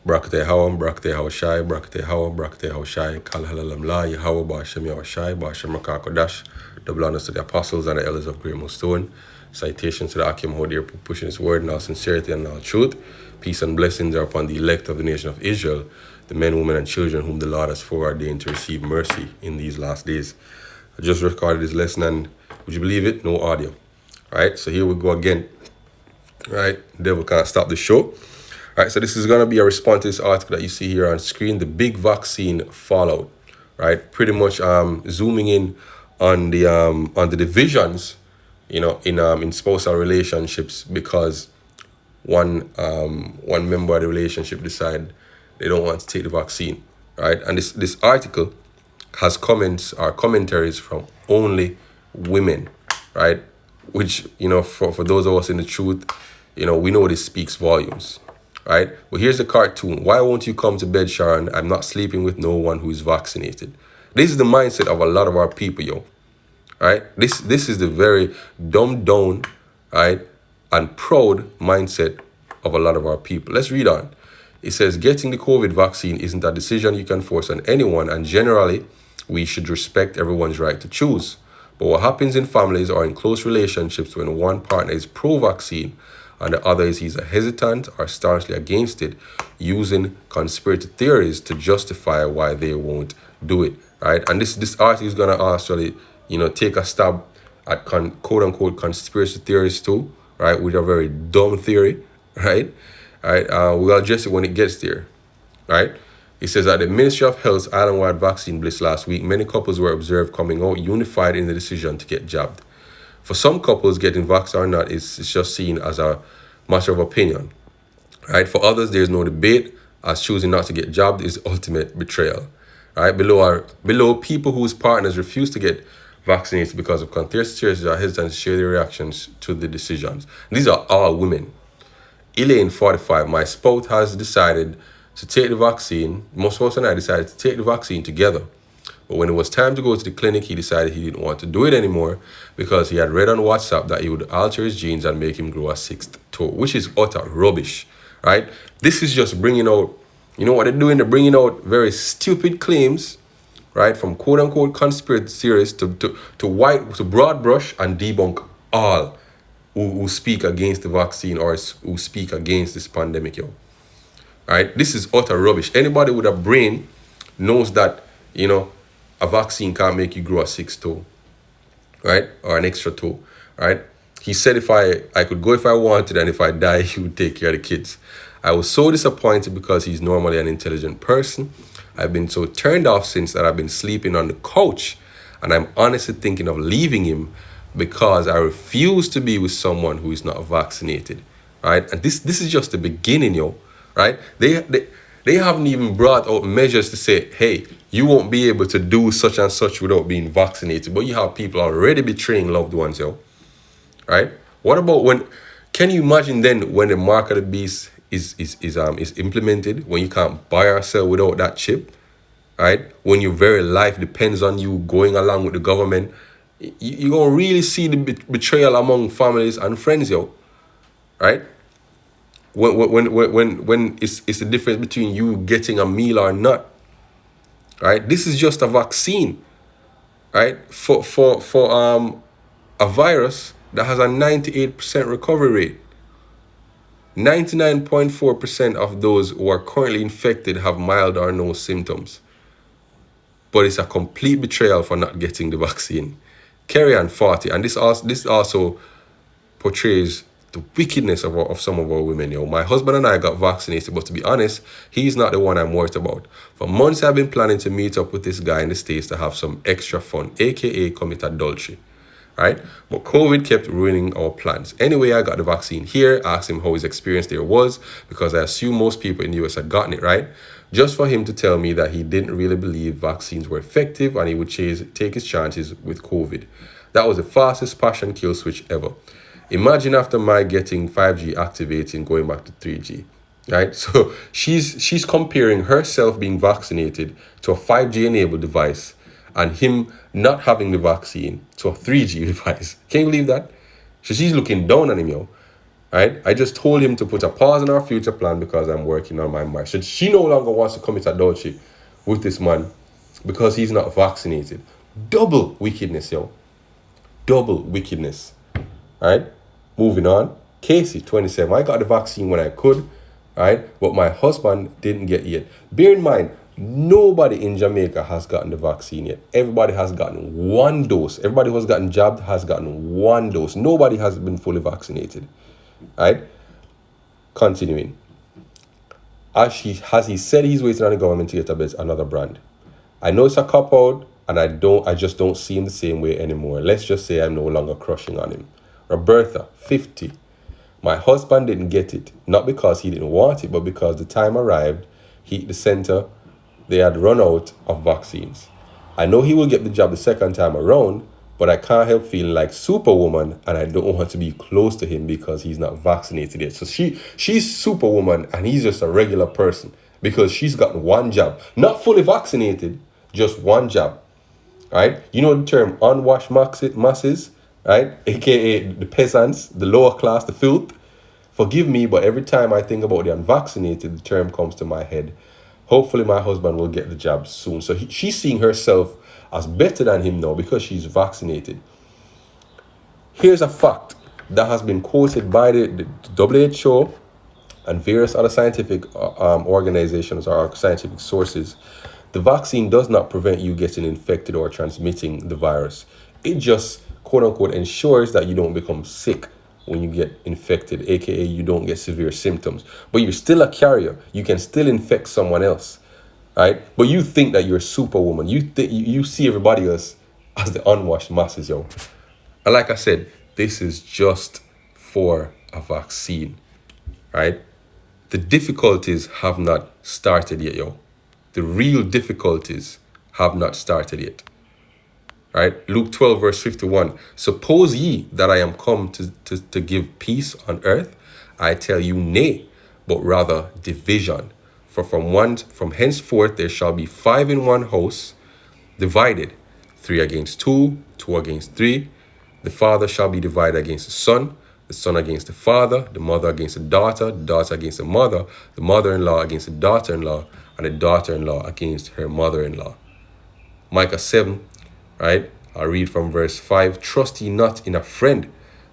Brakate Hawam, Brakate Hawashai, Brakate Hawam, Brakate Hawashai, Kalhalalam La, Yahweh, Bashem Yawashai, Bashem Makakodash, double honors to the apostles and the elders of Great Stone. Citations to the Akim Hodir for pushing his word in all sincerity and all truth. Peace and blessings are upon the elect of the nation of Israel, the men, women, and children whom the Lord has foreordained to receive mercy in these last days. I just recorded this lesson and would you believe it? No audio. Alright, so here we go again. Right, devil can't stop the show. Alright, so this is going to be a response to this article that you see here on screen, the big vaccine fallout. Right, pretty much zooming in on the divisions, in spousal relationships because one member of the relationship decide they don't want to take the vaccine. Right, and this article has comments or commentaries from only women. Right, which for those of us in the truth, we know this speaks volumes. Right? But here's the cartoon. Why won't you come to bed, Sharon? I'm not sleeping with no one who is vaccinated. This is the mindset of a lot of our people, yo. Right? This is the very dumbed down, right, and proud mindset of a lot of our people. Let's read on. It says, getting the COVID vaccine isn't a decision you can force on anyone, and generally, we should respect everyone's right to choose. But what happens in families or in close relationships when one partner is pro-vaccine and the other is either hesitant or staunchly against it, using conspiracy theories to justify why they won't do it, right? And this article is going to actually, take a stab at quote-unquote conspiracy theories too, right, which are very dumb theory, right? All right, we'll address it when it gets there, right? It says at the Ministry of Health's island-wide vaccine blitz last week, many couples were observed coming out unified in the decision to get jabbed. For some couples, getting vaccinated or not is just seen as a matter of opinion, right? For others, there's no debate, as choosing not to get jabbed is ultimate betrayal, right? Below, people whose partners refuse to get vaccinated because of conspiracy theories are hesitant to share their reactions to the decisions. These are all women. Elaine, 45, my spouse has decided to take the vaccine. My spouse and I decided to take the vaccine together. But when it was time to go to the clinic, he decided he didn't want to do it anymore because he had read on WhatsApp that it would alter his genes and make him grow a sixth toe, which is utter rubbish, right? This is just bringing out, what they're doing? They're bringing out very stupid claims, right? From quote-unquote conspiracy theories to broad brush and debunk all who speak against the vaccine or who speak against this pandemic, yo. Right? This is utter rubbish. Anybody with a brain knows that, a vaccine can't make you grow a sixth toe, right? Or an extra toe, right? He said if I could go if I wanted, and if I die, he would take care of the kids. I was so disappointed because he's normally an intelligent person. I've been so turned off since that I've been sleeping on the couch, and I'm honestly thinking of leaving him because I refuse to be with someone who is not vaccinated, right? And this is just the beginning, yo, right? They haven't even brought out measures to say, hey, you won't be able to do such and such without being vaccinated. But you have people already betraying loved ones, yo. Right? What about can you imagine then when the mark of the beast is implemented, when you can't buy or sell without that chip, right? When your very life depends on you going along with the government, you're going to really see the betrayal among families and friends, yo. Right? When it's the difference between you getting a meal or not, right? This is just a vaccine, right? For a virus that has a 98% recovery rate. 99.4% of those who are currently infected have mild or no symptoms. But it's a complete betrayal for not getting the vaccine. Carry on 40, and this also portrays the wickedness of some of our women, yo. My husband and I got vaccinated, but to be honest, he's not the one I'm worried about. For months, I've been planning to meet up with this guy in the States to have some extra fun, aka commit adultery, right? But COVID kept ruining our plans. Anyway, I got the vaccine here, asked him how his experience there was, because I assume most people in the US had gotten it, right? Just for him to tell me that he didn't really believe vaccines were effective and he would take his chances with COVID. That was the fastest passion kill switch ever. Imagine after my getting 5G activating, going back to 3G, right? So she's comparing herself being vaccinated to a 5G enabled device and him not having the vaccine to a 3G device. Can you believe that? So she's looking down on him, yo. Right? I just told him to put a pause on our future plan because I'm working on my marriage. So she no longer wants to commit adultery with this man because he's not vaccinated. Double wickedness, yo. Double wickedness. Right? Moving on. Casey, 27. I got the vaccine when I could, right? But my husband didn't get it yet. Bear in mind, nobody in Jamaica has gotten the vaccine yet. Everybody has gotten one dose. Everybody who has gotten jabbed has gotten one dose. Nobody has been fully vaccinated. Right? Continuing. As he said he's waiting on the government to get another brand. I know it's a cop-out, and I just don't see him the same way anymore. Let's just say I'm no longer crushing on him. Roberta, 50. My husband didn't get it, not because he didn't want it, but because the time arrived, the center, they had run out of vaccines. I know he will get the job the second time around, but I can't help feeling like Superwoman, and I don't want to be close to him because he's not vaccinated yet. So she's Superwoman, and he's just a regular person because she's gotten one jab, not fully vaccinated, just one jab. Right? You know the term unwashed masses, right? AKA the peasants, the lower class, the filth. Forgive me, but every time I think about the unvaccinated, the term comes to my head. Hopefully my husband will get the jab soon. So she's seeing herself as better than him now because she's vaccinated. Here's a fact that has been quoted by the WHO and various other scientific organizations or scientific sources. The vaccine does not prevent you getting infected or transmitting the virus. It just, quote unquote, ensures that you don't become sick when you get infected, aka you don't get severe symptoms. But you're still a carrier. You can still infect someone else, right? But you think that you're Superwoman. You see everybody else as the unwashed masses, yo. And like I said, this is just for a vaccine, right? The difficulties have not started yet, yo. The real difficulties have not started yet. Right? Luke 12, verse 51. Suppose ye that I am come to give peace on earth? I tell you, nay, but rather division. For from henceforth there shall be 5 in one house, divided, 3 against 2, 2 against 3. The father shall be divided against the son against the father, the mother against the daughter against the mother-in-law against the daughter-in-law, and the daughter-in-law against her mother-in-law. Micah 7, right? I'll read from verse 5. Trust ye not in a friend,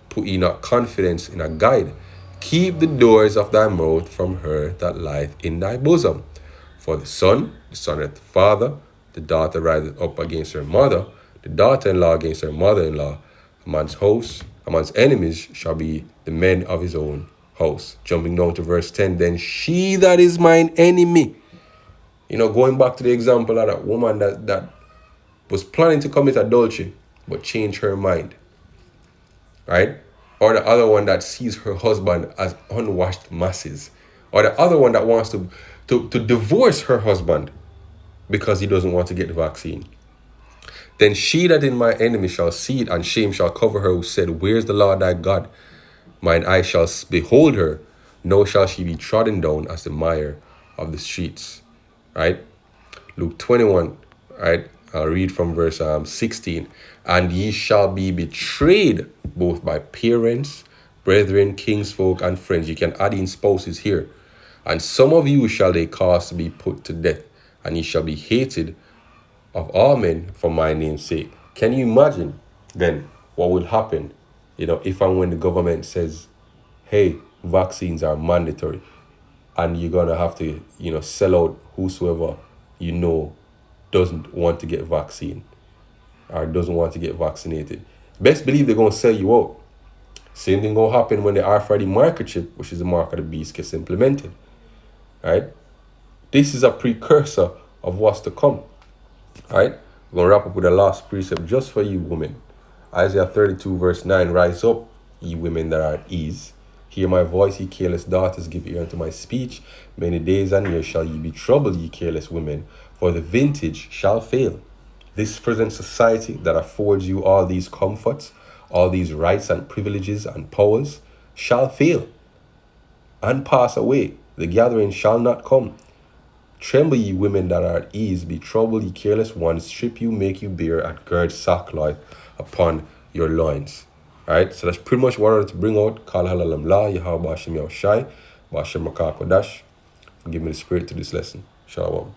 put ye not confidence in a guide. Keep the doors of thy mouth from her that lieth in thy bosom. For the son at the father, the daughter riseth up against her mother, the daughter-in-law against her mother-in-law. A man's enemies shall be the men of his own house. Jumping down to verse 10, then she that is mine enemy. You know, going back to the example of that woman that was planning to commit adultery, but changed her mind, right? Or the other one that sees her husband as unwashed masses. Or the other one that wants to divorce her husband because he doesn't want to get the vaccine. Then she that in my enemy shall see it, and shame shall cover her who said, where's the Lord thy God? Mine eye shall behold her, no shall she be trodden down as the mire of the streets. Right? Luke 21, right? I'll read from verse 16. And ye shall be betrayed both by parents, brethren, kinsfolk, and friends. You can add in spouses here. And some of you shall they cause to be put to death, and ye shall be hated of all men for my name's sake. Can you imagine then what will happen, if and when the government says, hey, vaccines are mandatory, and you're going to have to, sell out whosoever doesn't want to get vaccine or doesn't want to get vaccinated. Best believe they're going to sell you out. Same thing going to happen when the RFID microchip, which is the mark of the beast, gets implemented. Right? This is a precursor of what's to come. Right? We're going to wrap up with the last precept just for you women. Isaiah 32 verse 9, rise up, ye women that are at ease. Hear my voice, ye careless daughters, give ear unto my speech. Many days and years shall ye be troubled, ye careless women, for the vintage shall fail. This present society that affords you all these comforts, all these rights and privileges and powers, shall fail and pass away. The gathering shall not come. Tremble, ye women that are at ease, be troubled, ye careless ones, strip you, make you bare, and gird sackcloth upon your loins. Alright, so that's pretty much what I wanted to bring out. Kal Halalam La, Yahweh Ba'ashem Yahushai, Ba'ashem Rakah Kodash. Give me the spirit to this lesson. Shalom.